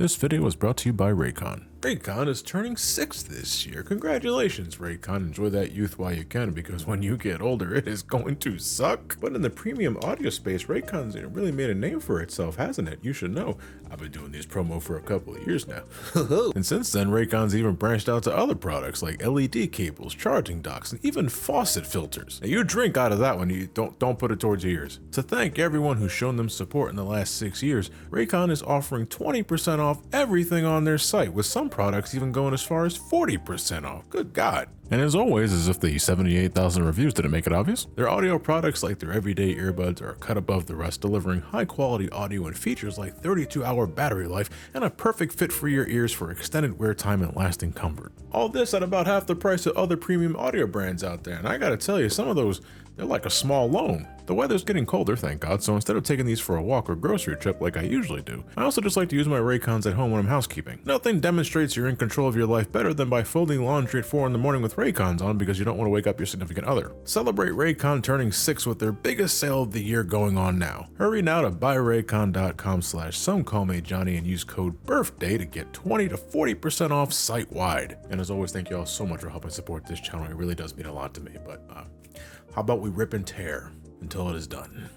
This video was brought to you by Raycon. Raycon is turning 6 this year. Congratulations, Raycon. Enjoy that youth while you can, because when you get older, it is going to suck. But in the premium audio space, Raycon's really made a name for itself, hasn't it? You should know. I've been doing these promo for a couple of years now. And since then, Raycon's even branched out to other products like LED cables, charging docks, and even faucet filters. Now, you drink out of that one, you don't put it towards your ears. To thank everyone who's shown them support in the last 6 years, Raycon is offering 20% off everything on their site, with some products even going as far as 40% off. Good God. And as always, as if the 78,000 reviews didn't make it obvious, their audio products like their everyday earbuds are cut above the rest, delivering high quality audio and features like 32-hour battery life and a perfect fit for your ears for extended wear time and lasting comfort. All this at about half the price of other premium audio brands out there, and I gotta tell you, some of those, they're like a small loan. The weather's getting colder, thank God, so instead of taking these for a walk or grocery trip like I usually do, I also just like to use my Raycons at home when I'm housekeeping. Nothing demonstrates you're in control of your life better than by folding laundry at 4 in the morning with Raycons on, because you don't want to wake up your significant other. Celebrate Raycon turning 6 with their biggest sale of the year going on now. Hurry now to buyraycon.com/Somecallmejohnny and use code BIRTHDAY to get 20 to 40% off site-wide. And as always, thank you all so much for helping support this channel. It really does mean a lot to me, but how about we rip and tear until it is done.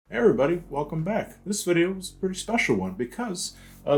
Hey everybody, welcome back. This video is a pretty special one because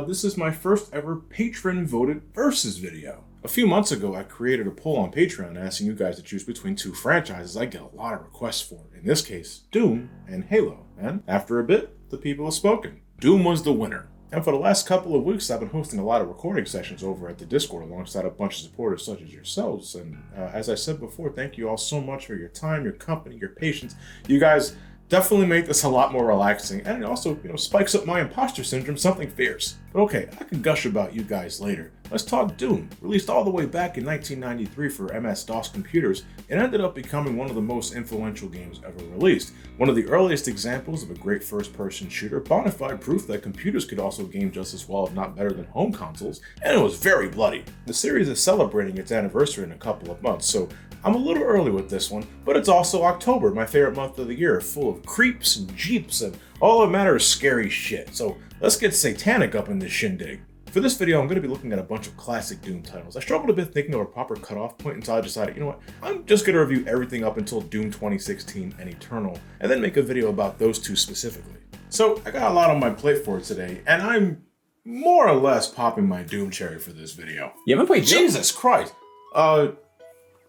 this is my first ever patron voted versus video. A few months ago, I created a poll on Patreon asking you guys to choose between 2 franchises I get a lot of requests for. In this case, Doom and Halo. And after a bit, the people have spoken. Doom was the winner. And for the last couple of weeks, I've been hosting a lot of recording sessions over at the Discord alongside a bunch of supporters such as yourselves. And as I said before, thank you all so much for your time, your company, your patience. You guys definitely make this a lot more relaxing, and it also, spikes up my imposter syndrome something fierce. But okay, I can gush about you guys later. Let's talk Doom. Released all the way back in 1993 for MS-DOS computers, it ended up becoming one of the most influential games ever released. One of the earliest examples of a great first-person shooter, bona fide proof that computers could also game just as well, if not better, than home consoles, and it was very bloody. The series is celebrating its anniversary in a couple of months, so I'm a little early with this one, but it's also October, my favorite month of the year, full of creeps and jeeps and all that matter is scary shit. So let's get satanic up in this shindig. For this video, I'm going to be looking at a bunch of classic Doom titles. I struggled a bit thinking of a proper cutoff point until I decided, you know what, I'm just going to review everything up until Doom 2016 and Eternal, and then make a video about those 2 specifically. So I got a lot on my plate for today, and I'm more or less popping my Doom cherry for this video. You haven't played Doom? Jesus Christ!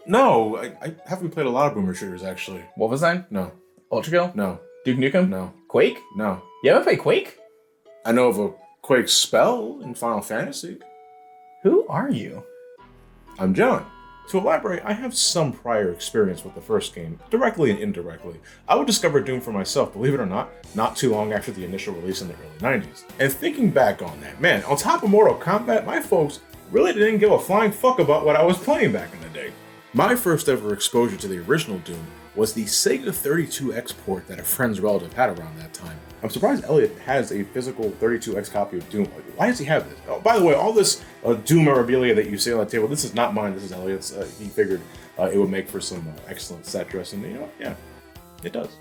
No, I haven't played a lot of boomer shooters, actually. Wolfenstein? No. Ultra Kill? No. Duke Nukem? No. Quake? No. You haven't played Quake? I know of a Quake spell in Final Fantasy. Who are you? I'm John. To elaborate, I have some prior experience with the first game, directly and indirectly. I would discover Doom for myself, believe it or not too long after the initial release in the early 90s. And thinking back on that, man, on top of Mortal Kombat, my folks really didn't give a flying fuck about what I was playing back in the day. My first ever exposure to the original Doom was the Sega 32X port that a friend's relative had around that time. I'm surprised Elliot has a physical 32X copy of Doom. Why does he have this? Oh, by the way, all this Doom memorabilia that you see on the table, this is not mine, this is Elliot's. He figured it would make for some excellent set dressing. Yeah, it does.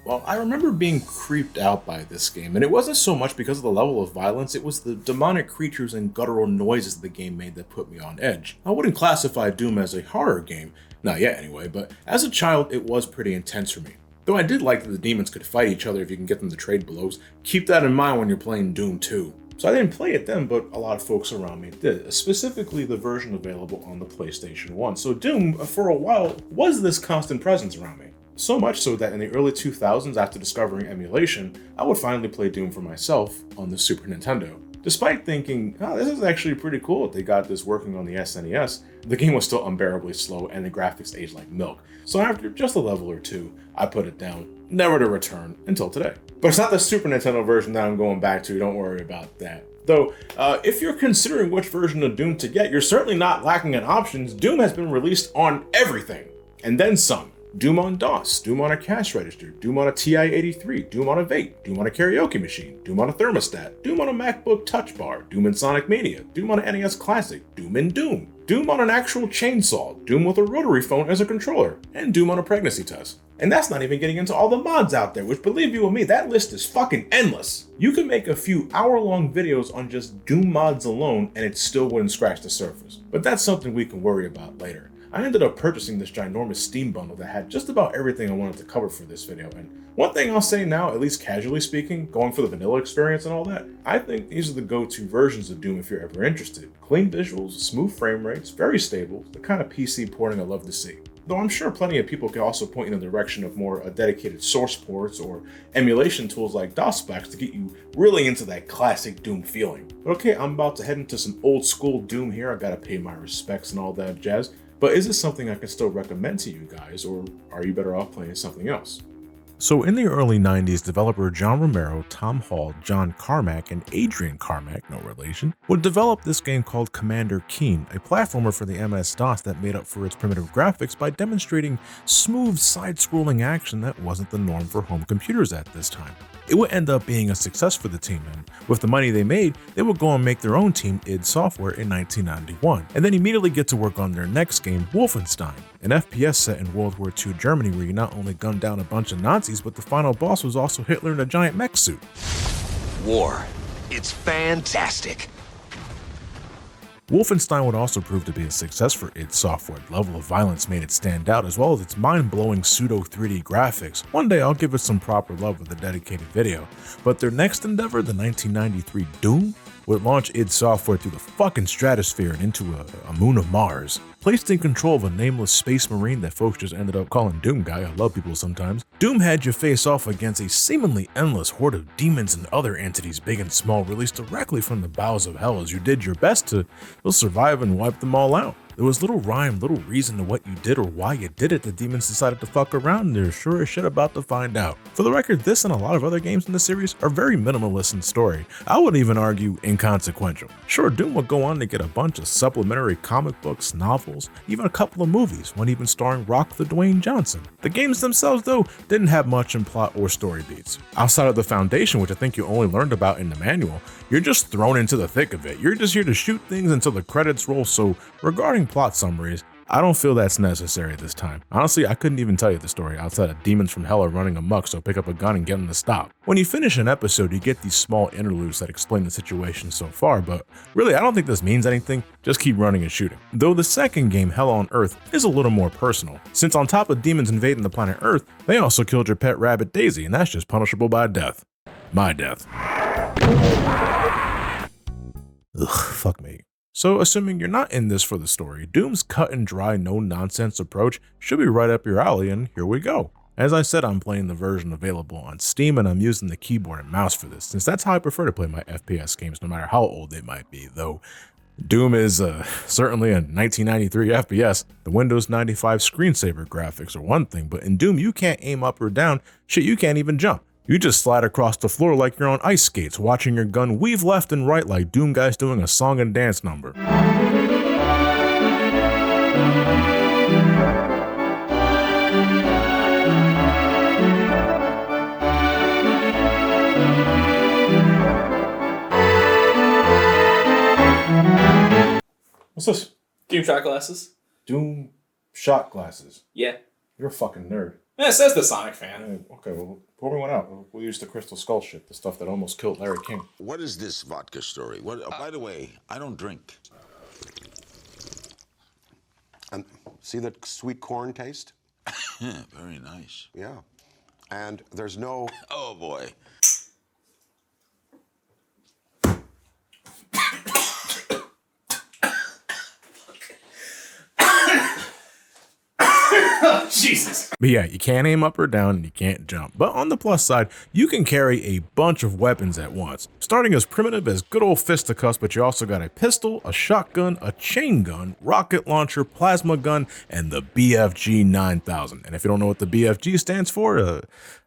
Well, I remember being creeped out by this game, and it wasn't so much because of the level of violence, it was the demonic creatures and guttural noises the game made that put me on edge. I wouldn't classify Doom as a horror game, not yet anyway, but as a child it was pretty intense for me. Though I did like that the demons could fight each other if you can get them to trade blows. Keep that in mind when you're playing Doom 2. So I didn't play it then, but a lot of folks around me did, specifically the version available on the PlayStation 1. So Doom, for a while, was this constant presence around me. So much so that in the early 2000s, after discovering emulation, I would finally play Doom for myself on the Super Nintendo. Despite thinking, oh, this is actually pretty cool that they got this working on the SNES, the game was still unbearably slow and the graphics aged like milk. So after just a level or 2, I put it down, never to return until today. But it's not the Super Nintendo version that I'm going back to, don't worry about that. Though, if you're considering which version of Doom to get, you're certainly not lacking in options. Doom has been released on everything, and then some. Doom on DOS, Doom on a cash register, Doom on a TI-83, Doom on a vape, Doom on a karaoke machine, Doom on a thermostat, Doom on a MacBook Touch Bar, Doom in Sonic Mania, Doom on an NES Classic, Doom in Doom, Doom on an actual chainsaw, Doom with a rotary phone as a controller, and Doom on a pregnancy test. And that's not even getting into all the mods out there, which, believe you me, that list is fucking endless. You can make a few hour-long videos on just Doom mods alone and it still wouldn't scratch the surface. But that's something we can worry about later. I ended up purchasing this ginormous Steam bundle that had just about everything I wanted to cover for this video, and one thing I'll say now, at least casually speaking, going for the vanilla experience and all that, I think these are the go-to versions of Doom if you're ever interested. Clean visuals, smooth frame rates, very stable, the kind of PC porting I love to see. Though I'm sure plenty of people can also point in the direction of more dedicated source ports or emulation tools like DOSBox to get you really into that classic Doom feeling. But okay, I'm about to head into some old school Doom here, I gotta pay my respects and all that jazz. But is this something I can still recommend to you guys, or are you better off playing something else? So in the early 90s, developer John Romero, Tom Hall, John Carmack, and Adrian Carmack, no relation, would develop this game called Commander Keen, a platformer for the MS-DOS that made up for its primitive graphics by demonstrating smooth side-scrolling action that wasn't the norm for home computers at this time. It would end up being a success for the team, and with the money they made, they would go and make their own team, id Software, in 1991, and then immediately get to work on their next game, Wolfenstein, an FPS set in World War II Germany where you not only gunned down a bunch of Nazis, but the final boss was also Hitler in a giant mech suit. War. It's fantastic. Wolfenstein would also prove to be a success for id Software. The level of violence made it stand out, as well as its mind-blowing pseudo 3D graphics. One day I'll give it some proper love with a dedicated video. But their next endeavor, the 1993 Doom, would launch id Software through the fucking stratosphere and into a moon of Mars. Placed in control of a nameless space marine that folks just ended up calling Doom Guy, I love people sometimes, Doom had you face off against a seemingly endless horde of demons and other entities big and small released directly from the bowels of hell as you did your best to survive and wipe them all out. There was little rhyme, little reason to what you did or why you did it. The demons decided to fuck around and they're sure as shit about to find out. For the record, this and a lot of other games in the series are very minimalist in story. I would even argue inconsequential. Sure, Doom would go on to get a bunch of supplementary comic books, novels, even a couple of movies, one even starring Rock the Dwayne Johnson. The games themselves, though, didn't have much in plot or story beats. Outside of the foundation, which I think you only learned about in the manual, you're just thrown into the thick of it. You're just here to shoot things until the credits roll, so regarding plot summaries, I don't feel that's necessary this time. Honestly, I couldn't even tell you the story outside of demons from hell are running amok, so pick up a gun and get them to stop. When you finish an episode, you get these small interludes that explain the situation so far, but really, I don't think this means anything. Just keep running and shooting. Though the second game, Hell on Earth, is a little more personal, since on top of demons invading the planet Earth, they also killed your pet rabbit Daisy, and that's just punishable by death. My death. Ugh, fuck me. So assuming you're not in this for the story, Doom's cut and dry, no nonsense approach should be right up your alley, and here we go. As I said, I'm playing the version available on Steam and I'm using the keyboard and mouse for this, since that's how I prefer to play my FPS games no matter how old they might be, though Doom is certainly a 1993 FPS. The Windows 95 screensaver graphics are one thing, but in Doom you can't aim up or down, shit you can't even jump. You just slide across the floor like you're on ice skates, watching your gun weave left and right like Doom Guy's doing a song and dance number. What's this? Doom shot glasses. Doom shot glasses. Yeah. You're a fucking nerd. Yeah, it says the Sonic fan. Okay, well, pour me one out. We'll use the Crystal Skull shit, the stuff that almost killed Larry King. What is this vodka story? What? By the way, I don't drink. And see that sweet corn taste? Yeah, very nice. Yeah. And there's no... Oh, boy. Jesus. But yeah, you can't aim up or down and you can't jump. But on the plus side, you can carry a bunch of weapons at once. Starting as primitive as good old fisticuffs, but you also got a pistol, a shotgun, a chain gun, rocket launcher, plasma gun, and the BFG 9000. And if you don't know what the BFG stands for,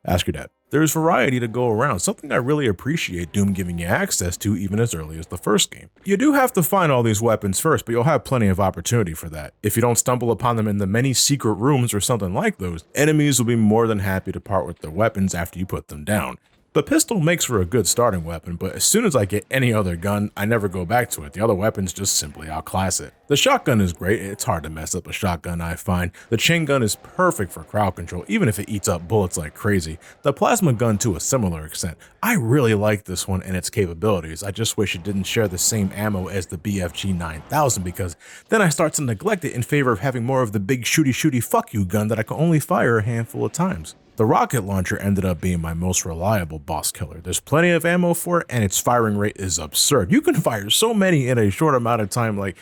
ask your dad. There's variety to go around, something I really appreciate Doom giving you access to even as early as the first game. You do have to find all these weapons first, but you'll have plenty of opportunity for that. If you don't stumble upon them in the many secret rooms or something like those, enemies will be more than happy to part with their weapons after you put them down. The pistol makes for a good starting weapon, but as soon as I get any other gun, I never go back to it. The other weapons just simply outclass it. The shotgun is great. It's hard to mess up a shotgun, I find. The chain gun is perfect for crowd control, even if it eats up bullets like crazy. The plasma gun to a similar extent. I really like this one and its capabilities. I just wish it didn't share the same ammo as the BFG 9000, because then I start to neglect it in favor of having more of the big shooty fuck you gun that I can only fire a handful of times. The rocket launcher ended up being my most reliable boss killer. There's plenty of ammo for it, and its firing rate is absurd. You can fire so many in a short amount of time, like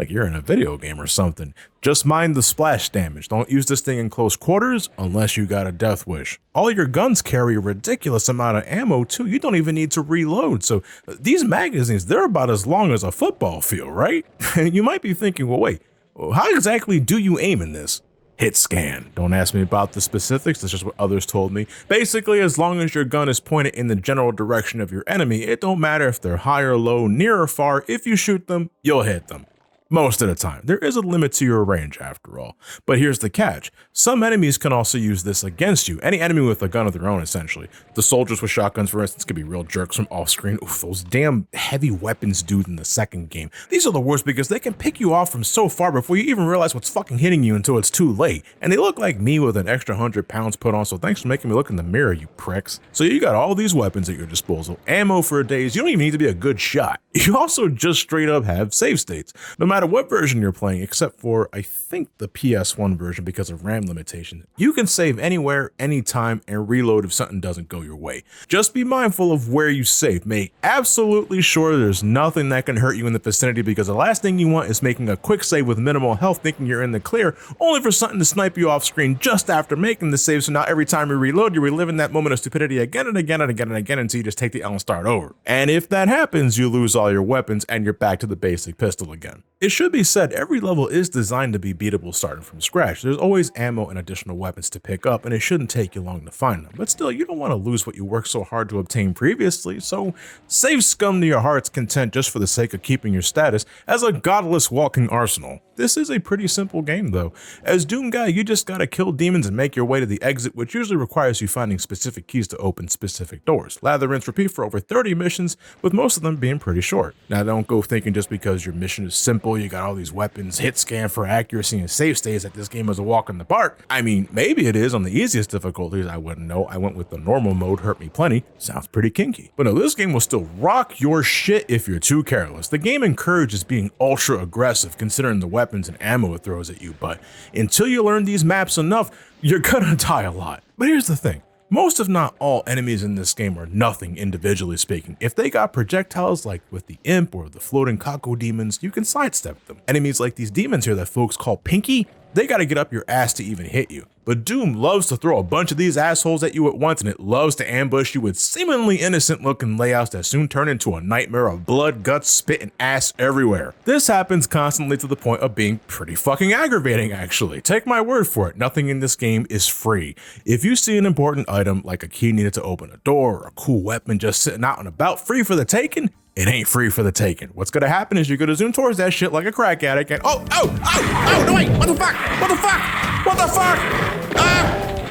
you're in a video game or something. Just mind the splash damage. Don't use this thing in close quarters unless you got a death wish. All your guns carry a ridiculous amount of ammo too. You don't even need to reload. So these magazines, they're about as long as a football field, right? And you might be thinking, well, wait, how exactly do you aim in this? Hit scan. Don't ask me about the specifics, that's just what others told me. Basically, as long as your gun is pointed in the general direction of your enemy, it don't matter if they're high or low, near or far, if you shoot them, you'll hit them. Most of the time. There is a limit to your range after all. But here's the catch. Some enemies can also use this against you. Any enemy with a gun of their own, essentially. The soldiers with shotguns, for instance, can be real jerks from off screen. Oof, those damn heavy weapons dude in the second game. These are the worst because they can pick you off from so far before you even realize what's fucking hitting you until it's too late. And they look like me with an extra 100 pounds put on, so thanks for making me look in the mirror, you pricks. So you got all these weapons at your disposal, ammo for days. You don't even need to be a good shot. You also just straight up have save states. No matter what version you're playing, except for, I think, the PS1 version because of RAM limitation, you can save anywhere, anytime, and reload if something doesn't go your way. Just be mindful of where you save. Make absolutely sure there's nothing that can hurt you in the vicinity, because the last thing you want is making a quick save with minimal health thinking you're in the clear, only for something to snipe you off screen just after making the save, so now every time you reload, you're reliving that moment of stupidity again and again and again and again until you just take the L and start over. And if that happens, you lose all your weapons and you're back to the basic pistol again. It should be said, every level is designed to be beatable starting from scratch. There's always ammo and additional weapons to pick up, and it shouldn't take you long to find them. But still, you don't want to lose what you worked so hard to obtain previously, so save scum to your heart's content just for the sake of keeping your status as a godless walking arsenal. This is a pretty simple game though. As Doom Guy, you just gotta kill demons and make your way to the exit, which usually requires you finding specific keys to open specific doors. Lather, rinse, repeat for over 30 missions, with most of them being pretty short. Now don't go thinking just because your mission is simple, you got all these weapons, hit scan for accuracy and save states, that this game is a walk in the park. I mean, maybe it is on the easiest difficulties, I wouldn't know. I went with the normal mode, hurt me plenty. Sounds pretty kinky. But no, this game will still rock your shit if you're too careless. The game encourages being ultra aggressive considering the weapons and ammo it throws at you, but until you learn these maps enough, you're gonna die a lot. But here's the thing. Most if not all enemies in this game are nothing individually speaking. If they got projectiles like with the imp or the floating Kako demons, you can sidestep them. Enemies like these demons here that folks call Pinky, they gotta get up your ass to even hit you. But Doom loves to throw a bunch of these assholes at you at once, and it loves to ambush you with seemingly innocent looking layouts that soon turn into a nightmare of blood, guts, spit, and ass everywhere. This happens constantly to the point of being pretty fucking aggravating actually. Take my word for it, nothing in this game is free. If you see an important item like a key needed to open a door or a cool weapon just sitting out and about free for the taking, it ain't free for the taking. What's gonna happen is you're gonna zoom towards that shit like a crack addict and no wait, what the fuck?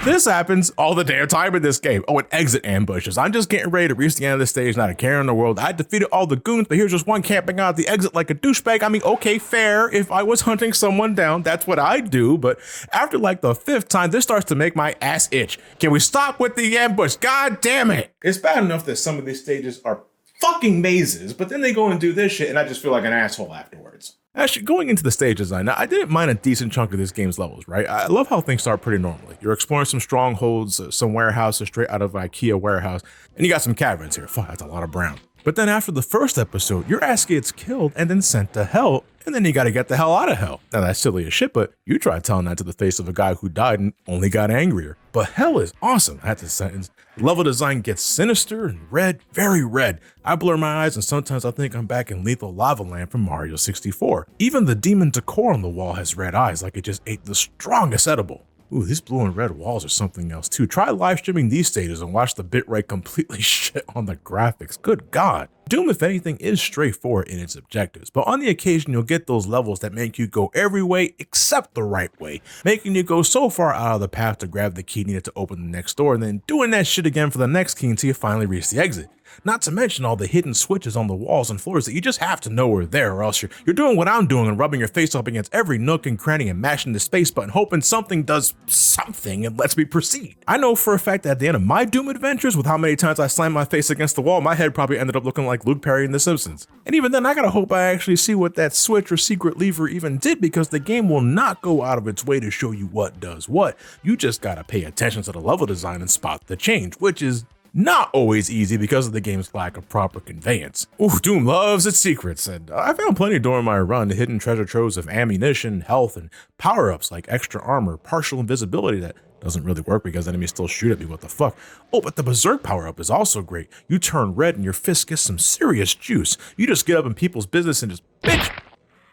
This happens all the damn time in this game. Oh, and exit ambushes. I'm just getting ready to reach the end of the stage, not a care in the world. I defeated all the goons, but here's just one camping out the exit like a douchebag. I mean, okay, fair. If I was hunting someone down, that's what I'd do. But after like the 5th time, this starts to make my ass itch. Can we stop with the ambush? God damn it. It's bad enough that some of these stages are fucking mazes, but then they go and do this shit and I just feel like an asshole afterwards. Actually, going into the stage design, now I didn't mind a decent chunk of this game's levels, right? I love how things start pretty normally. You're exploring some strongholds, some warehouses straight out of an IKEA warehouse, and you got some caverns here. Fuck, that's a lot of brown. But then after the first episode, your ass gets killed and then sent to hell, and then you gotta get the hell out of hell. Now that's silly as shit, but you try telling that to the face of a guy who died and only got angrier. But hell is awesome, that's a sentence. The level design gets sinister and red, very red. I blur my eyes and sometimes I think I'm back in Lethal Lava Land from Mario 64. Even the demon decor on the wall has red eyes like it just ate the strongest edible. Ooh, these blue and red walls are something else too. Try live streaming these stages and watch the bitrate completely shit on the graphics. Good God. Doom, if anything, is straightforward in its objectives, but on the occasion you'll get those levels that make you go every way except the right way, making you go so far out of the path to grab the key needed to open the next door and then doing that shit again for the next key until you finally reach the exit. Not to mention all the hidden switches on the walls and floors that you just have to know are there, or else you're doing what I'm doing and rubbing your face up against every nook and cranny and mashing the space button hoping something does something and lets me proceed. I know for a fact that at the end of my Doom adventures, with how many times I slammed my face against the wall, my head probably ended up looking like Luke Perry in The Simpsons. And even then, I gotta hope I actually see what that switch or secret lever even did, because the game will not go out of its way to show you what does what. You just gotta pay attention to the level design and spot the change, which is not always easy because of the game's lack of proper conveyance. Ooh, Doom loves its secrets, and I found plenty during my run, hidden treasure troves of ammunition, health, and power-ups like extra armor, partial invisibility that doesn't really work because enemies still shoot at me, what the fuck. Oh, but the Berserk power-up is also great. You turn red and your fist gets some serious juice. You just get up in people's business and just bitch,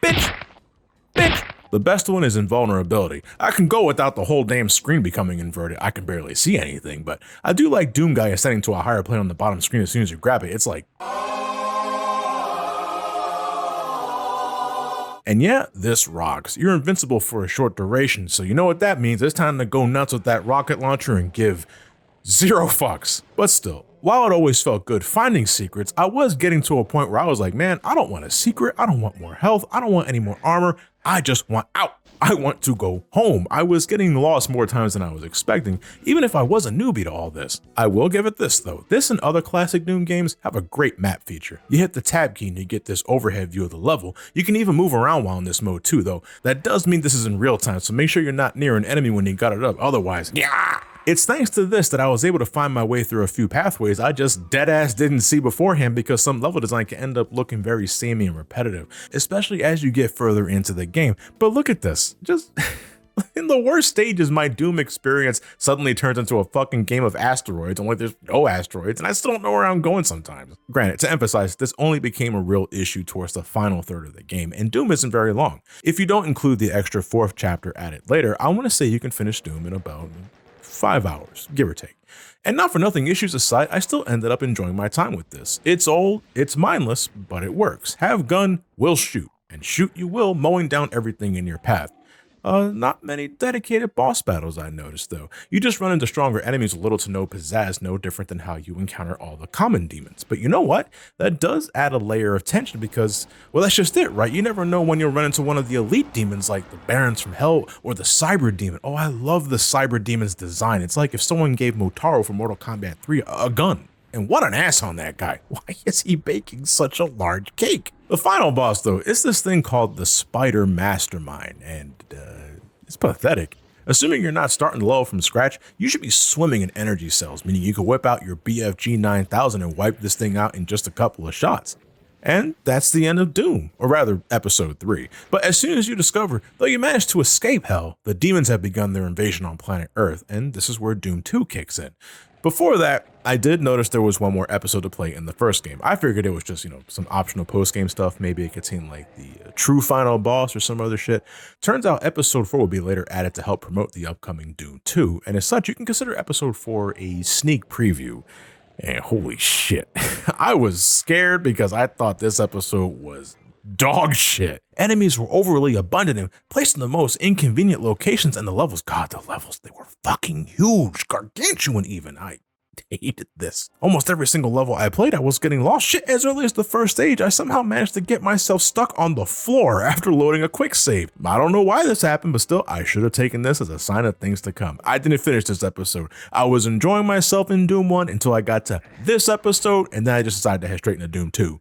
bitch, bitch. The best one is invulnerability. I can go without the whole damn screen becoming inverted. I can barely see anything, but I do like Doom Guy ascending to a higher plane on the bottom screen as soon as you grab it. It's like... And yeah, this rocks. You're invincible for a short duration, so you know what that means. It's time to go nuts with that rocket launcher and give zero fucks. But still, while it always felt good finding secrets, I was getting to a point where I was like, man, I don't want a secret. I don't want more health. I don't want any more armor. I just want out. I want to go home. I was getting lost more times than I was expecting, even if I was a newbie to all this. I will give it this though. This and other classic Doom games have a great map feature. You hit the tab key and you get this overhead view of the level. You can even move around while in this mode too, though. That does mean this is in real time, so make sure you're not near an enemy when you got it up. Otherwise, yeah. It's thanks to this that I was able to find my way through a few pathways I just deadass didn't see beforehand, because some level design can end up looking very samey and repetitive, especially as you get further into the game. But look at this, just in the worst stages, my Doom experience suddenly turns into a fucking game of asteroids, only there's no asteroids, and I still don't know where I'm going sometimes. Granted, to emphasize, this only became a real issue towards the final third of the game, and Doom isn't very long. If you don't include the extra 4th chapter added later, I want to say you can finish Doom in about 5 hours, give or take. And not for nothing, issues aside, I still ended up enjoying my time with this. It's old, it's mindless, but it works. Have gun, will shoot, and shoot you will, mowing down everything in your path. Not many dedicated boss battles I noticed though. You just run into stronger enemies with little to no pizzazz, no different than how you encounter all the common demons. But you know what? That does add a layer of tension because, well, that's just it, right? You never know when you'll run into one of the elite demons like the Barons from Hell or the Cyber Demon. Oh, I love the Cyber Demon's design. It's like if someone gave Motaro from Mortal Kombat 3 a gun. And what an ass on that guy. Why is he baking such a large cake? The final boss though is this thing called the Spider Mastermind, and it's pathetic. Assuming you're not starting the level from scratch, you should be swimming in energy cells, meaning you could whip out your BFG 9000 and wipe this thing out in just a couple of shots. And that's the end of Doom, or rather episode 3. But as soon as you discover, though you manage to escape hell, the demons have begun their invasion on planet Earth, and this is where Doom 2 kicks in. Before that, I did notice there was one more episode to play in the first game. I figured it was just, some optional post-game stuff. Maybe it contained like the true final boss or some other shit. Turns out episode 4 will be later added to help promote the upcoming Doom 2. And as such, you can consider episode 4 a sneak preview. And holy shit, I was scared because I thought this episode was dog shit. Enemies were overly abundant and placed in the most inconvenient locations, and the levels, they were fucking huge, gargantuan even. I hated this. Almost every single level I played, I was getting lost. Shit, as early as the first stage, I somehow managed to get myself stuck on the floor after loading a quick save. I don't know why this happened, but still, I should have taken this as a sign of things to come. I didn't finish this episode. I was enjoying myself in Doom 1 until I got to this episode, and then I just decided to head straight into Doom 2.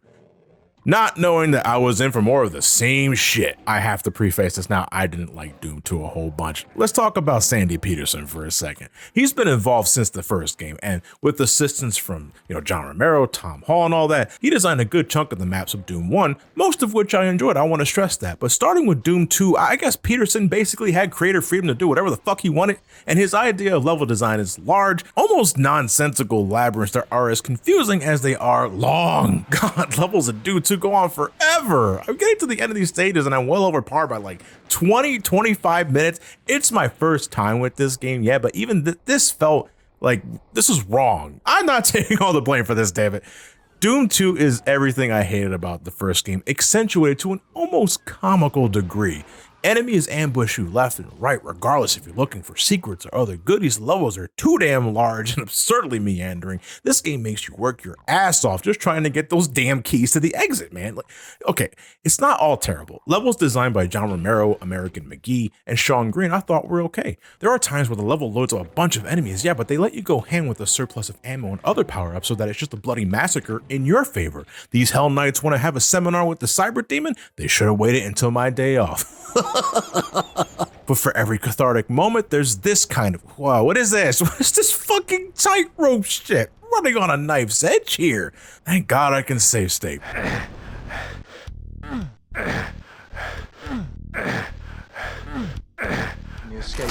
Not knowing that I was in for more of the same shit. I have to preface this now, I didn't like Doom 2 a whole bunch. Let's talk about Sandy Peterson for a second. He's been involved since the first game, and with assistance from, John Romero, Tom Hall, and all that, he designed a good chunk of the maps of Doom 1, most of which I enjoyed. I want to stress that. But starting with Doom 2, I guess Peterson basically had creative freedom to do whatever the fuck he wanted, and his idea of level design is large, almost nonsensical labyrinths that are as confusing as they are long. God, levels of Doom 2 2 go on forever. I'm getting to the end of these stages and I'm well over par by like 20, 25 minutes. It's my first time with this game, yeah, but even this felt like this is wrong. I'm not taking all the blame for this, damn it. Doom 2 is everything I hated about the first game, accentuated to an almost comical degree. Enemies ambush you left and right, regardless if you're looking for secrets or other goodies. Levels are too damn large and absurdly meandering. This game makes you work your ass off just trying to get those damn keys to the exit, man. Like, okay, it's not all terrible. Levels designed by John Romero, American McGee, and Sean Green I thought were okay. There are times where the level loads up a bunch of enemies, yeah, but they let you go ham with a surplus of ammo and other power-ups so that it's just a bloody massacre in your favor. These Hell Knights want to have a seminar with the Cyber Demon? They should have waited until my day off. But for every cathartic moment, there's this kind of, wow, what is this? What is this fucking tightrope shit? Running on a knife's edge here. Thank God I can save state. You escape.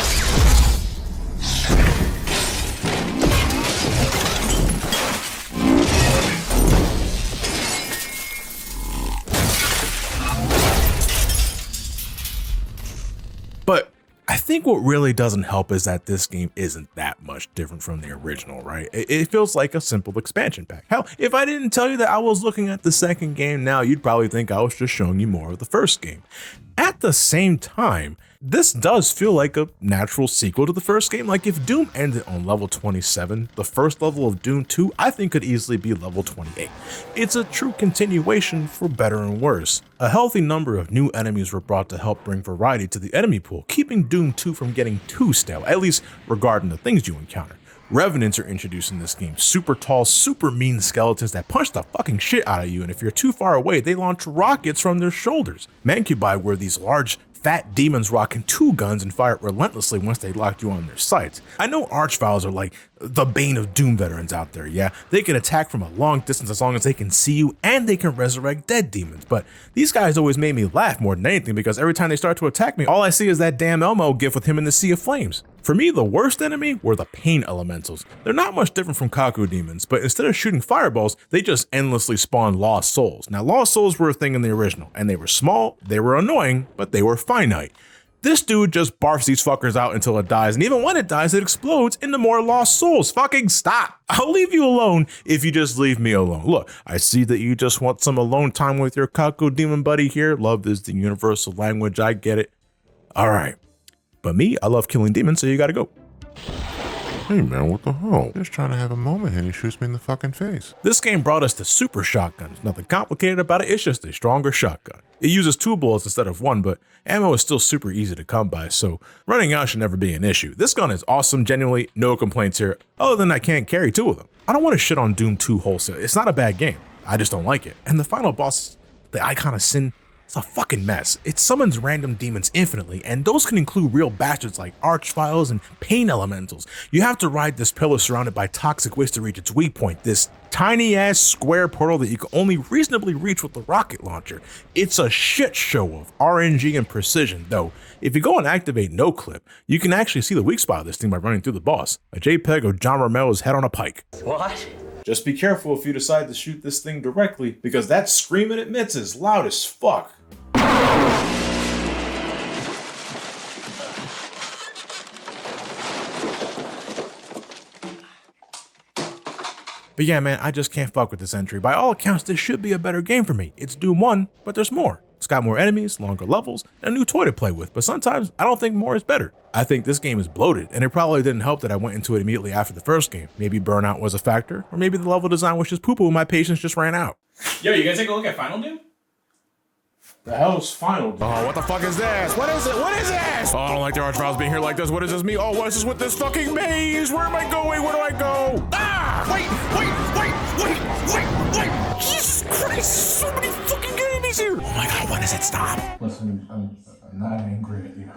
But I think what really doesn't help is that this game isn't that much different from the original, right? It feels like a simple expansion pack. Hell, if I didn't tell you that I was looking at the second game now, you'd probably think I was just showing you more of the first game. At the same time, this does feel like a natural sequel to the first game. Like if Doom ended on level 27, the first level of Doom 2, I think could easily be level 28. It's a true continuation for better and worse. A healthy number of new enemies were brought to help bring variety to the enemy pool, keeping Doom 2 from getting too stale, at least regarding the things you encounter. Revenants are introduced in this game, super tall, super mean skeletons that punch the fucking shit out of you, and if you're too far away, they launch rockets from their shoulders. Mancubi were these large, fat demons rocking 2 guns and fire relentlessly once they locked you on their sights. I know Archviles are like the bane of Doom veterans out there, yeah? They can attack from a long distance as long as they can see you, and they can resurrect dead demons, but these guys always made me laugh more than anything because every time they start to attack me, all I see is that damn Elmo gif with him in the Sea of Flames. For me, the worst enemy were the pain elementals. They're not much different from Kaku demons, but instead of shooting fireballs, they just endlessly spawn lost souls. Now, lost souls were a thing in the original, and they were small, they were annoying, but they were finite. This dude just barfs these fuckers out until it dies, and even when it dies, it explodes into more lost souls. Fucking stop. I'll leave you alone if you just leave me alone. Look, I see that you just want some alone time with your Kaku demon buddy here. Love is the universal language, I get it. All right. But me, I love killing demons, so you gotta go. Hey man, what the hell? Just trying to have a moment and he shoots me in the fucking face. This game brought us to super shotguns. Nothing complicated about it, it's just a stronger shotgun. It uses 2 bullets instead of 1, but ammo is still super easy to come by, so running out should never be an issue. This gun is awesome, genuinely, no complaints here, other than I can't carry 2 of them. I don't want to shit on Doom 2 wholesale, it's not a bad game, I just don't like it. And the final boss, the Icon of Sin, it's a fucking mess. It summons random demons infinitely, and those can include real bastards like Archviles and Pain Elementals. You have to ride this pillar surrounded by toxic waste to reach its weak point, this tiny ass square portal that you can only reasonably reach with the rocket launcher. It's a shit show of RNG and precision, though. If you go and activate no clip, you can actually see the weak spot of this thing by running through the boss. A JPEG of John Romero's head on a pike. What? Just be careful if you decide to shoot this thing directly, because that scream it emits is loud as fuck. But yeah, man, I just can't fuck with this entry. By all accounts, this should be a better game for me. It's Doom 1, but there's more. It's got more enemies, longer levels, and a new toy to play with, but sometimes I don't think more is better. I think this game is bloated, and it probably didn't help that I went into it immediately after the first game. Maybe burnout was a factor, or maybe the level design was just poo-poo and my patience just ran out. Yo, you guys take a look at Final Doom? The hell's Final Doom? Oh, what the fuck is this? What is it? What is this? Oh, I don't like the Archviles being here like this. What is this me? Oh, what is this with this fucking maze? Where am I going? Where do I go? Ah! Wait! Jesus Christ, so many fucking enemies here! Oh my god, when does it stop? Listen, I'm not angry at you.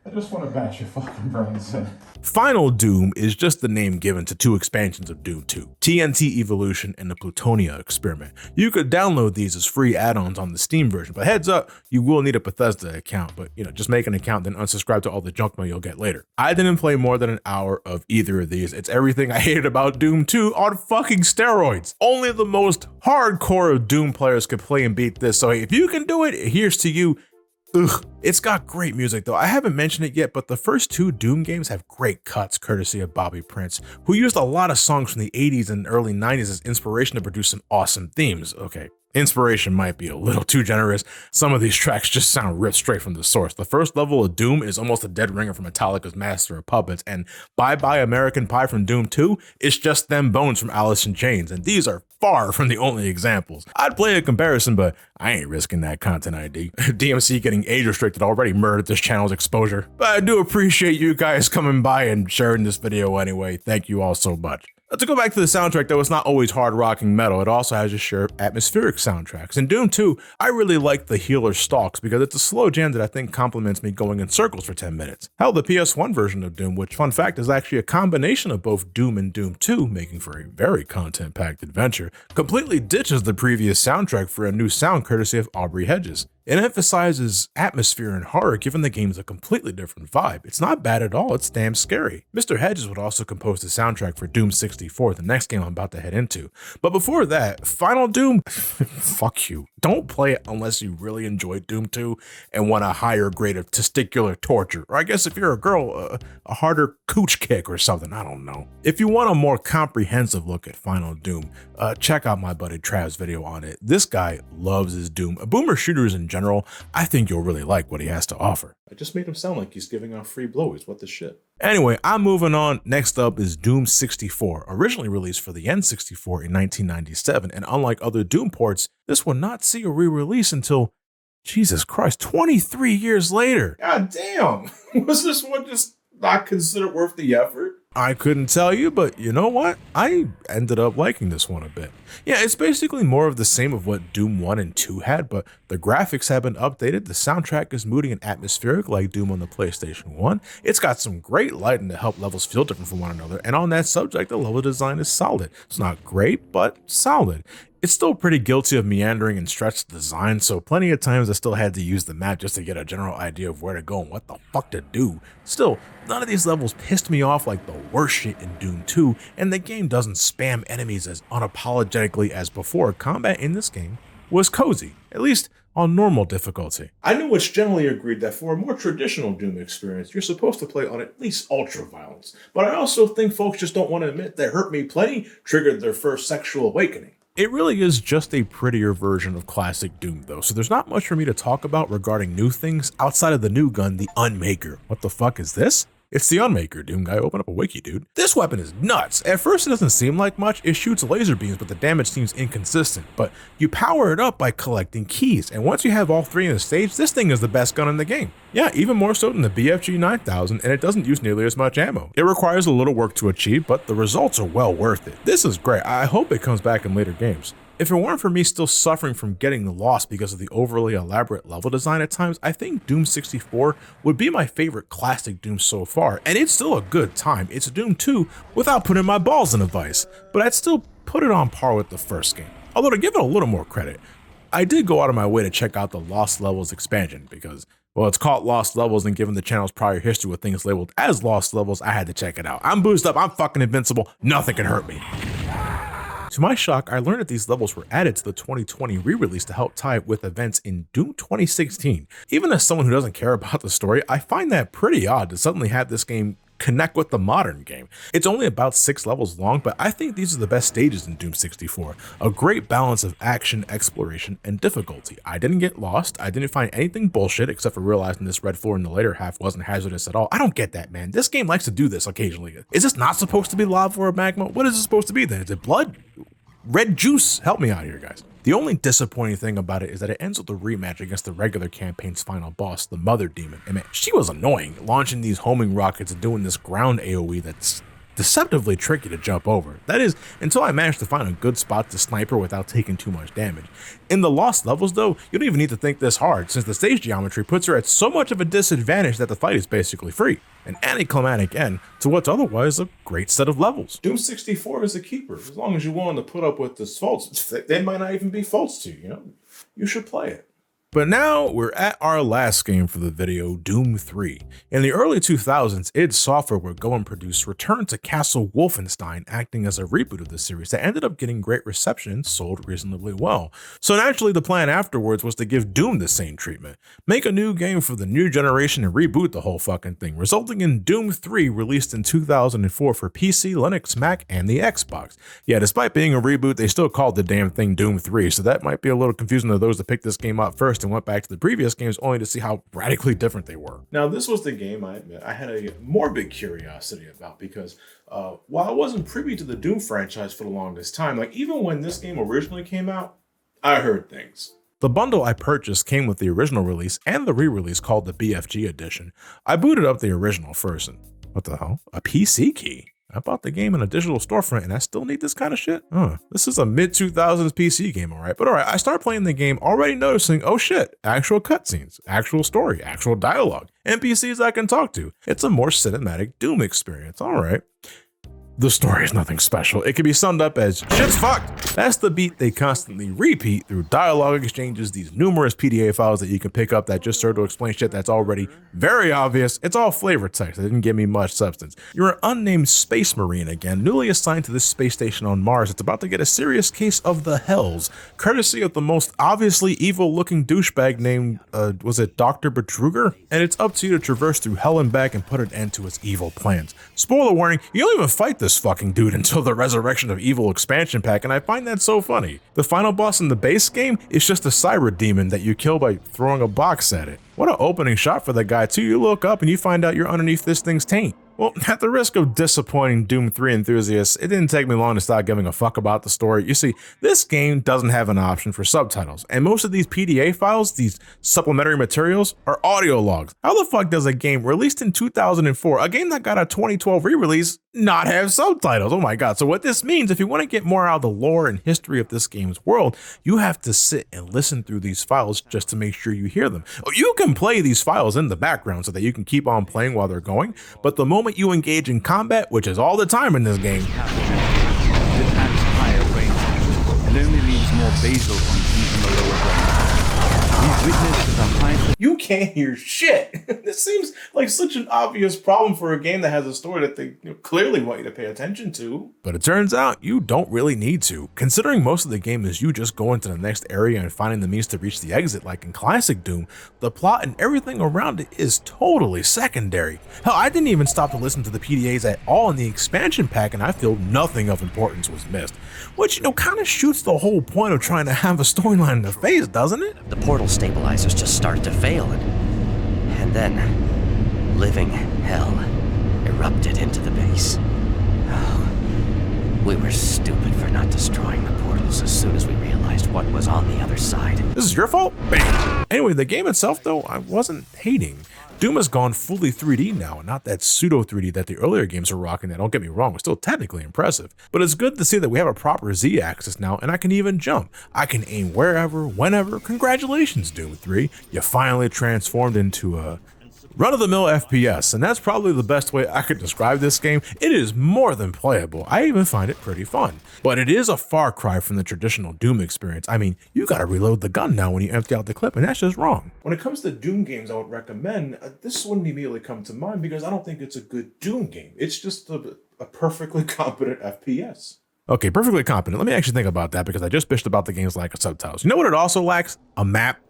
I just want to bash your fucking brains in. Final Doom is just the name given to 2 expansions of Doom 2, TNT Evolution and the Plutonia Experiment. You could download these as free add-ons on the Steam version, but heads up, you will need a Bethesda account, but just make an account then unsubscribe to all the junk mail you'll get later. I didn't play more than an hour of either of these. It's everything I hated about Doom 2 on fucking steroids. Only the most hardcore of Doom players could play and beat this, so hey, if you can do it, here's to you. Ugh. It's got great music though. I haven't mentioned it yet, but the first 2 Doom games have great cuts courtesy of Bobby Prince, who used a lot of songs from the 80s and early 90s as inspiration to produce some awesome themes. Okay, inspiration might be a little too generous. Some of these tracks just sound ripped straight from the source. The first level of Doom is almost a dead ringer from Metallica's Master of Puppets, and Bye Bye American Pie from Doom 2 is just them bones from Alice in Chains, and these are far from the only examples. I'd play a comparison, but I ain't risking that content ID. DMC getting age restricted already murdered this channel's exposure. But I do appreciate you guys coming by and sharing this video anyway. Thank you all so much. To go back to the soundtrack though, it's not always hard rocking metal. It also has a share of atmospheric soundtracks. In Doom 2, I really like the Healer Stalks because it's a slow jam that I think complements me going in circles for 10 minutes. Hell, the PS1 version of Doom, which fun fact is actually a combination of both Doom and Doom 2, making for a very content-packed adventure, completely ditches the previous soundtrack for a new sound courtesy of Aubrey Hedges. It emphasizes atmosphere and horror, giving the games a completely different vibe. It's not bad at all, it's damn scary. Mr. Hedges would also compose the soundtrack for Doom 64, the next game I'm about to head into. But before that, Final Doom, fuck you. Don't play it unless you really enjoyed Doom 2 and want a higher grade of testicular torture. Or I guess if you're a girl, a harder cooch kick or something, I don't know. If you want a more comprehensive look at Final Doom, check out my buddy Trav's video on it. This guy loves his Doom. Boomer shooters in general, I think you'll really like what he has to offer. I just made him sound like he's giving out free blowies. What the shit? Anyway, I'm moving on. Next up is Doom 64, originally released for the N64 in 1997, and unlike other Doom ports, this will not see a re-release until, Jesus Christ, 23 years later. God damn! Was this one just not considered worth the effort? I couldn't tell you, but you know what? I ended up liking this one a bit. Yeah, it's basically more of the same of what Doom 1 and 2 had, but the graphics have been updated, the soundtrack is moody and atmospheric like Doom on the PlayStation 1, it's got some great lighting to help levels feel different from one another, and on that subject, the level design is solid. It's not great, but solid. It's still pretty guilty of meandering and stretched design, so plenty of times I still had to use the map just to get a general idea of where to go and what the fuck to do. Still, none of these levels pissed me off like the worst shit in Doom 2, and the game doesn't spam enemies as unapologetically as before. Combat in this game was cozy, at least on normal difficulty. I know it's generally agreed that for a more traditional Doom experience, you're supposed to play on at least ultra violence, but I also think folks just don't want to admit that Hurt Me Plenty triggered their first sexual awakening. It really is just a prettier version of classic Doom though, so there's not much for me to talk about regarding new things outside of the new gun, the Unmaker. What the fuck is this? It's the Unmaker, Doom guy. Open up a wiki, dude. This weapon is nuts. At first, it doesn't seem like much. It shoots laser beams, but the damage seems inconsistent. But you power it up by collecting keys, and once you have all 3 in the stage, this thing is the best gun in the game. Yeah, even more so than the BFG 9000, and it doesn't use nearly as much ammo. It requires a little work to achieve, but the results are well worth it. This is great. I hope it comes back in later games. If it weren't for me still suffering from getting lost because of the overly elaborate level design at times, I think Doom 64 would be my favorite classic Doom so far, and it's still a good time. It's Doom 2 without putting my balls in a vice, but I'd still put it on par with the first game. Although to give it a little more credit, I did go out of my way to check out the Lost Levels expansion because, well, it's called Lost Levels, and given the channel's prior history with things labeled as Lost Levels, I had to check it out. I'm boozed up, I'm fucking invincible, nothing can hurt me. To my shock, I learned that these levels were added to the 2020 re-release to help tie it with events in Doom 2016. Even as someone who doesn't care about the story, I find that pretty odd to suddenly have this game connect with the modern game. It's only about 6 levels long, but I think these are the best stages in Doom 64. A great balance of action, exploration, and difficulty. I didn't get lost, I didn't find anything bullshit except for realizing this red floor in the later half wasn't hazardous at all. I don't get that, man. This game likes to do this occasionally. Is this not supposed to be lava or magma? What is it supposed to be then? Is it blood? Red juice? Help me out here, guys. The only disappointing thing about it is that it ends with a rematch against the regular campaign's final boss, the Mother Demon. And man, she was annoying, launching these homing rockets and doing this ground AoE that's deceptively tricky to jump over. That is, until I managed to find a good spot to sniper without taking too much damage. In the lost levels though, you don't even need to think this hard, since the stage geometry puts her at so much of a disadvantage that the fight is basically free. An anticlimactic end to what's otherwise a great set of levels. Doom 64 is a keeper. As long as you're willing to put up with the faults, they might not even be faults to you, you should play it. But now we're at our last game for the video, Doom 3. In the early 2000s, id Software would go and produce Return to Castle Wolfenstein, acting as a reboot of the series that ended up getting great reception and sold reasonably well. So naturally the plan afterwards was to give Doom the same treatment. Make a new game for the new generation and reboot the whole fucking thing, resulting in Doom 3 released in 2004 for PC, Linux, Mac, and the Xbox. Yeah, despite being a reboot, they still called the damn thing Doom 3, so that might be a little confusing to those that picked this game up first and went back to the previous games only to see how radically different they were. Now, this was the game, I admit, I had a morbid curiosity about because while I wasn't privy to the Doom franchise for the longest time, like even when this game originally came out, I heard things. The bundle I purchased came with the original release and the re-release called the BFG edition. I booted up the original first and what the hell? A PC key? I bought the game in a digital storefront and I still need this kind of shit? This is a mid-2000s PC game, alright? But alright, I start playing the game already noticing, oh shit, actual cutscenes, actual story, actual dialogue, NPCs I can talk to. It's a more cinematic Doom experience, alright. The story is nothing special. It can be summed up as shit's fucked. That's the beat they constantly repeat through dialogue exchanges, these numerous PDA files that you can pick up that just serve to explain shit that's already very obvious. It's all flavor text. It didn't give me much substance. You're an unnamed space marine again, newly assigned to this space station on Mars. It's about to get a serious case of the hells, courtesy of the most obviously evil looking douchebag named, was it Dr. Betruger? And it's up to you to traverse through hell and back and put an end to its evil plans. Spoiler warning, you don't even fight this fucking dude until the Resurrection of Evil expansion pack, and I find that so funny. The final boss in the base game is just a cyber demon that you kill by throwing a box at it. What an opening shot for the guy too. You look up and you find out you're underneath this thing's taint. Well, at the risk of disappointing Doom 3 enthusiasts, it didn't take me long to stop giving a fuck about the story. You see, this game doesn't have an option for subtitles, and most of these PDA files, these supplementary materials, are audio logs. How the fuck does a game released in 2004, a game that got a 2012 re-release, not have subtitles? Oh my god. So what this means, if you want to get more out of the lore and history of this game's world, you have to sit and listen through these files just to make sure you hear them. You can play these files in the background so that you can keep on playing while they're going, but the moment you engage in combat, which is all the time in this game, higher range and only leaves more basal functions in the lower brain. We've witnessed the high. You can't hear shit. This seems like such an obvious problem for a game that has a story that they clearly want you to pay attention to. But it turns out you don't really need to. Considering most of the game is you just going to the next area and finding the means to reach the exit like in classic Doom, the plot and everything around it is totally secondary. Hell, I didn't even stop to listen to the PDAs at all in the expansion pack and I feel nothing of importance was missed. Which, kind of shoots the whole point of trying to have a storyline in the face, doesn't it? The portal stabilizers just started to fail and then living hell erupted into the base. Oh, we were stupid for not destroying the portals as soon as we realized what was on the other side. This is your fault? Bam! Anyway, the game itself though, I wasn't hating. Doom has gone fully 3D now, and not that pseudo 3D that the earlier games were rocking. That, don't get me wrong, was still technically impressive. But it's good to see that we have a proper Z-axis now, and I can even jump. I can aim wherever, whenever. Congratulations, Doom 3. You finally transformed into a run-of-the-mill FPS, and that's probably the best way I could describe this game. It is more than playable. I even find it pretty fun. But it is a far cry from the traditional Doom experience. I mean, you gotta reload the gun now when you empty out the clip, and that's just wrong. When it comes to Doom games I would recommend, this wouldn't immediately come to mind because I don't think it's a good Doom game. It's just a perfectly competent FPS. Okay, perfectly competent. Let me actually think about that because I just bitched about the game's lack of subtitles. You know what it also lacks? A map.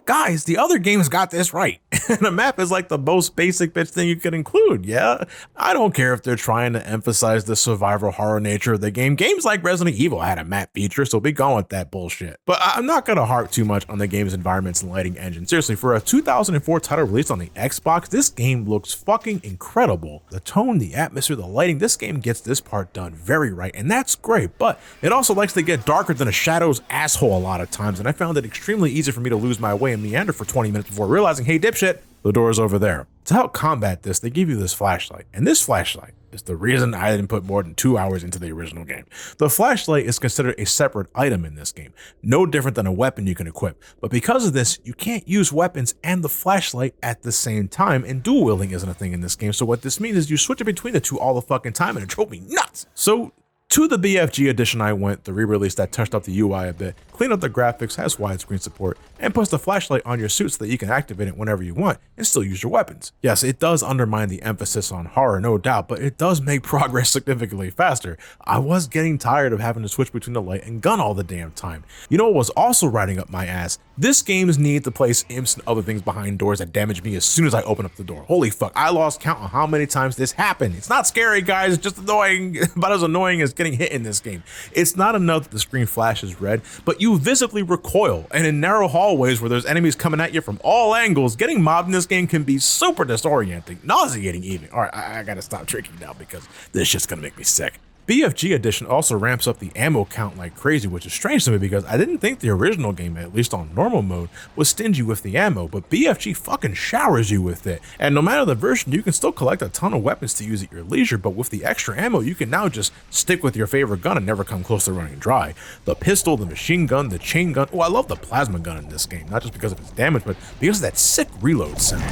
Guys, the other games got this right. And a map is like the most basic bitch thing you could include, yeah? I don't care if they're trying to emphasize the survival horror nature of the game. Games like Resident Evil had a map feature, so be gone with that bullshit. But I'm not gonna harp too much on the game's environments and lighting engine. Seriously, for a 2004 title released on the Xbox, this game looks fucking incredible. The tone, the atmosphere, the lighting, this game gets this part done very right, and that's great. But it also likes to get darker than a Shadow's asshole a lot of times, and I found it extremely easy for me to lose my way and meander for 20 minutes before realizing, hey dipshit, the door's over there. To help combat this, they give you this flashlight, and this flashlight is the reason I didn't put more than 2 hours into the original game. The flashlight is considered a separate item in this game, no different than a weapon you can equip, but because of this, you can't use weapons and the flashlight at the same time, and dual wielding isn't a thing in this game, so what this means is you switch it between the two all the fucking time, and it drove me nuts! So, to the BFG edition I went, the re-release that touched up the UI a bit, cleaned up the graphics, has widescreen support, and puts the flashlight on your suit so that you can activate it whenever you want and still use your weapons. Yes, it does undermine the emphasis on horror, no doubt, but it does make progress significantly faster. I was getting tired of having to switch between the light and gun all the damn time. You know what was also riding up my ass? This game's need to place imps and other things behind doors that damage me as soon as I open up the door. Holy fuck, I lost count on how many times this happened. It's not scary, guys, it's just annoying, about as annoying as getting hit in this game. It's not enough that the screen flashes red, but you visibly recoil, and in narrow hallways where there's enemies coming at you from all angles, getting mobbed in this game can be super disorienting, nauseating even. Alright, I gotta stop drinking now because this shit's gonna make me sick. BFG Edition also ramps up the ammo count like crazy, which is strange to me because I didn't think the original game, at least on normal mode, was stingy with the ammo, but BFG fucking showers you with it. And no matter the version, you can still collect a ton of weapons to use at your leisure, but with the extra ammo, you can now just stick with your favorite gun and never come close to running dry. The pistol, the machine gun, the chain gun. Oh, I love the plasma gun in this game, not just because of its damage, but because of that sick reload sound.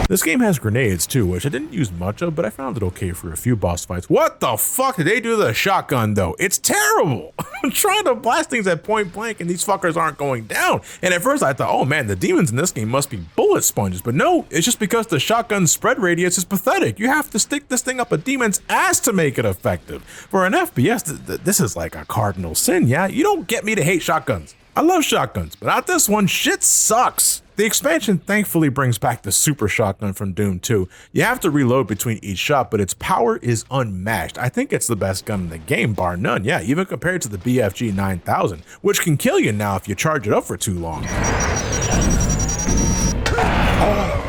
This game has grenades too, which I didn't use much of, but I found it okay for a few boss fights. What the fuck did they do to the shotgun though? It's terrible! I'm trying to blast things at point blank and these fuckers aren't going down. And at first I thought, oh man, the demons in this game must be bullet sponges, but no, it's just because the shotgun's spread radius is pathetic. You have to stick this thing up a demon's ass to make it effective. For an FPS, this is like a cardinal sin, yeah? You don't get me to hate shotguns. I love shotguns, but not this one. Shit sucks. The expansion thankfully brings back the super shotgun from Doom 2. You have to reload between each shot, but its power is unmatched. I think it's the best gun in the game, bar none. Yeah, even compared to the BFG 9000, which can kill you now if you charge it up for too long.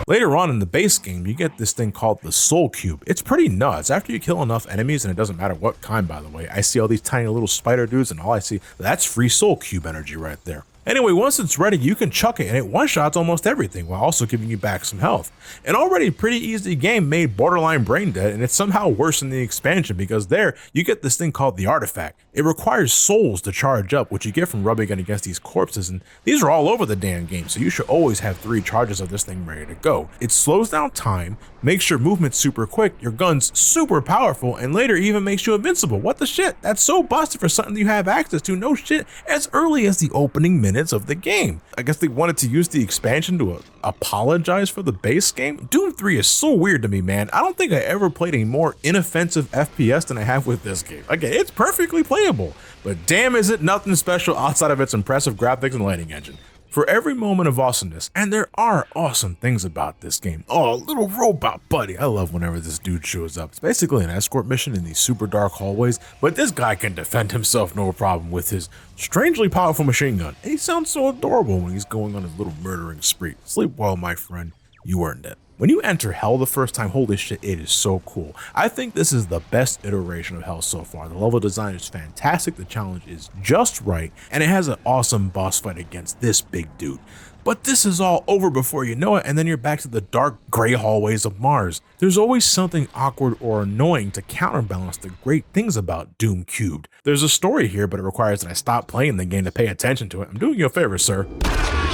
Later on in the base game, you get this thing called the Soul Cube. It's pretty nuts. After you kill enough enemies, and it doesn't matter what kind, by the way, I see all these tiny little spider dudes, and all I see, that's free Soul Cube energy right there. Anyway, once it's ready, you can chuck it, and it one-shots almost everything, while also giving you back some health. An already pretty easy game made borderline brain dead, and it's somehow worse in the expansion, because there, you get this thing called the Artifact. It requires souls to charge up, which you get from rubbing it against these corpses, and these are all over the damn game, so you should always have 3 charges of this thing ready to go. It slows down time, makes your movement super quick, your gun's super powerful, and later even makes you invincible. What the shit? That's so busted for something you have access to, no shit, as early as the opening minutes of the game. I guess they wanted to use the expansion to apologize for the base game. Doom 3 is so weird to me, man. I don't think I ever played a more inoffensive FPS than I have with this game. Again, it's perfectly playable, but damn is it nothing special outside of its impressive graphics and lighting engine. For every moment of awesomeness, and there are awesome things about this game. Oh, little robot buddy. I love whenever this dude shows up. It's basically an escort mission in these super dark hallways, but this guy can defend himself no problem with his strangely powerful machine gun. And he sounds so adorable when he's going on his little murdering spree. Sleep well, my friend. You earned it. When you enter Hell the first time, holy shit, it is so cool. I think this is the best iteration of Hell so far. The level design is fantastic, the challenge is just right, and it has an awesome boss fight against this big dude. But this is all over before you know it, and then you're back to the dark gray hallways of Mars. There's always something awkward or annoying to counterbalance the great things about Doom Cubed. There's a story here, but it requires that I stop playing the game to pay attention to it. I'm doing you a favor, sir.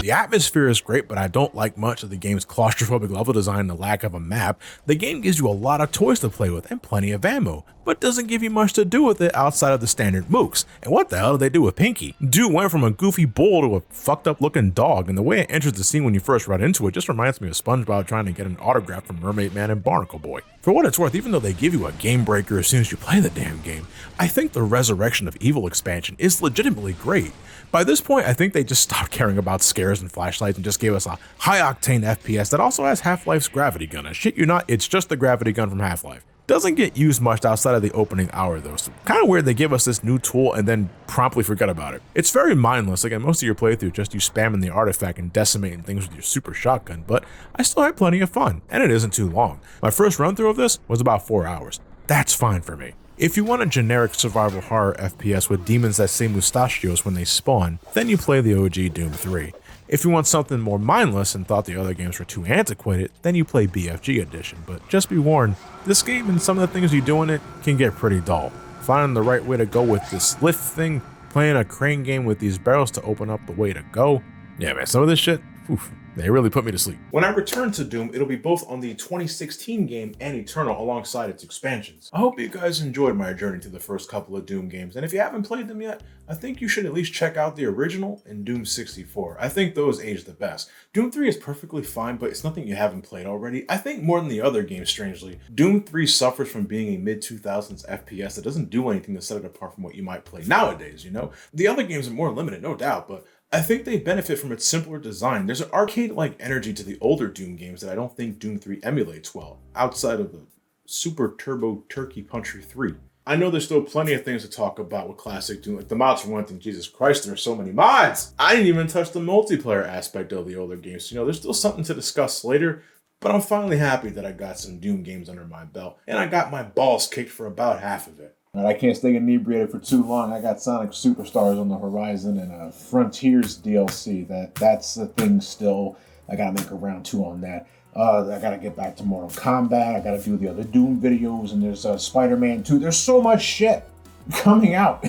The atmosphere is great, but I don't like much of the game's claustrophobic level design and the lack of a map. The game gives you a lot of toys to play with and plenty of ammo, but doesn't give you much to do with it outside of the standard mooks. And what the hell did they do with Pinky? Dude went from a goofy bull to a fucked up looking dog, and the way it enters the scene when you first run into it just reminds me of SpongeBob trying to get an autograph from Mermaid Man and Barnacle Boy. For what it's worth, even though they give you a game breaker as soon as you play the damn game, I think the Resurrection of Evil expansion is legitimately great. By this point, I think they just stopped caring about scares and flashlights and just gave us a high-octane FPS that also has Half-Life's gravity gun. I shit you not, it's just the gravity gun from Half-Life. Doesn't get used much outside of the opening hour though, so kind of weird they give us this new tool and then promptly forget about it. It's very mindless, again most of your playthrough just you spamming the artifact and decimating things with your super shotgun, but I still had plenty of fun, and it isn't too long. My first run through of this was about 4 hours. That's fine for me. If you want a generic survival horror FPS with demons that say mustachios when they spawn, then you play the OG Doom 3. If you want something more mindless and thought the other games were too antiquated, then you play BFG Edition, but just be warned, this game and some of the things you do in it can get pretty dull. Finding the right way to go with this lift thing, playing a crane game with these barrels to open up the way to go. Yeah man, some of this shit, oof, they really put me to sleep. When I return to Doom, it'll be both on the 2016 game and Eternal alongside its expansions. I hope you guys enjoyed my journey to the first couple of Doom games, and if you haven't played them yet, I think you should at least check out the original and Doom 64. I think those age the best. Doom 3 is perfectly fine, but it's nothing you haven't played already. I think more than the other games, strangely. Doom 3 suffers from being a mid-2000s FPS that doesn't do anything to set it apart from what you might play nowadays, you know? The other games are more limited, no doubt, but I think they benefit from its simpler design. There's an arcade-like energy to the older Doom games that I don't think Doom 3 emulates well, outside of the Super Turbo Turkey Puncher 3. I know there's still plenty of things to talk about with classic Doom, like the mods for one thing. Jesus Christ, there are so many mods! I didn't even touch the multiplayer aspect of the older games. You know, there's still something to discuss later, but I'm finally happy that I got some Doom games under my belt, and I got my balls kicked for about half of it. I can't stay inebriated for too long. I got Sonic Superstars on the horizon and Frontiers DLC. That's the thing still. I gotta make a round 2 on that. I gotta get back to Mortal Kombat. I gotta do the other Doom videos, and there's Spider-Man 2. There's so much shit coming out.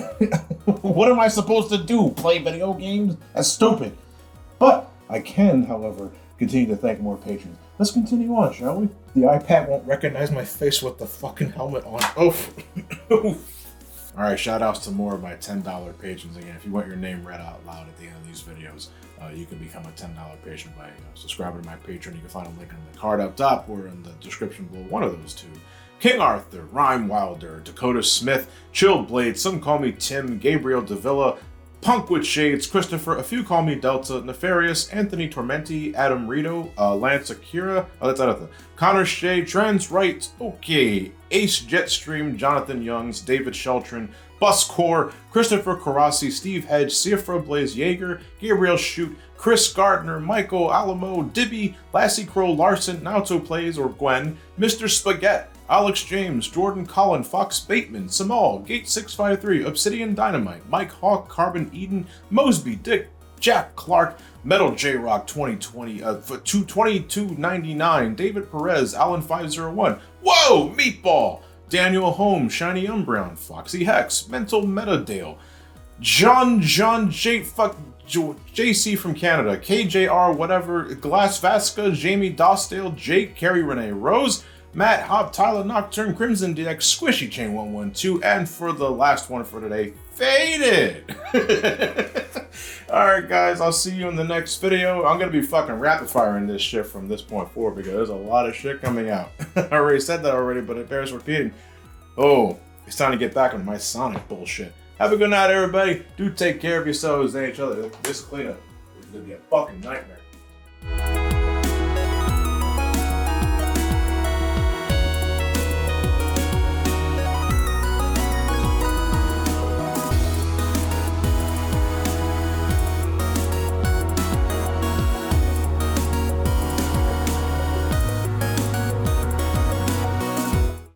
What am I supposed to do? Play video games? That's stupid. But I can, however, continue to thank more patrons. Let's continue on, shall we? The iPad won't recognize my face with the fucking helmet on. Oof. Alright, shout outs to more of my $10 patrons. Again, if you want your name read out loud at the end of these videos, you can become a $10 patron by subscribing to my Patreon. You can find a link on the card up top or in the description below, one of those two. King Arthur, Rhyme Wilder, Dakota Smith, Chill Blade, Some Call Me Tim, Gabriel Davila, Punk with Shades, Christopher, A Few Call Me Delta, Nefarious, Anthony Tormenti, Adam Rito, Lance Akira, Connor Shea, Trans Right, okay, Ace Jetstream, Jonathan Youngs, David Sheltrin, Buscore, Christopher Carassi, Steve Hedge, Siafra Blaze Yeager, Gabriel Shute, Chris Gardner, Michael Alamo, Dibby, Lassie Crow Larson, Naoto Plays or Gwen, Mr. Spaghetti, Alex James, Jordan Collin, Fox Bateman, Samal, Gate 653, Obsidian Dynamite, Mike Hawk, Carbon Eden, Mosby, Dick, Jack Clark, Metal J-Rock 2020, for $22.99, David Perez, Alan 501, Whoa, Meatball, Daniel Holmes, Shiny Umbrown, Foxy Hex, Mental Metadale, John J. JC from Canada, KJR, whatever, Glass Vasca, Jamie Dostale, Jake, Carrie Renee Rose, Matt Hop, Tyler Nocturne, Crimson DX, Squishy Chain 112, and for the last one for today, Faded. Alright guys, I'll see you in the next video. I'm gonna be fucking rapid firing this shit from this point forward because there's a lot of shit coming out. I already said that already, but it bears repeating. Oh, it's time to get back on my Sonic bullshit. Have a good night, everybody. Do take care of yourselves and each other. This cleanup is gonna be a fucking nightmare.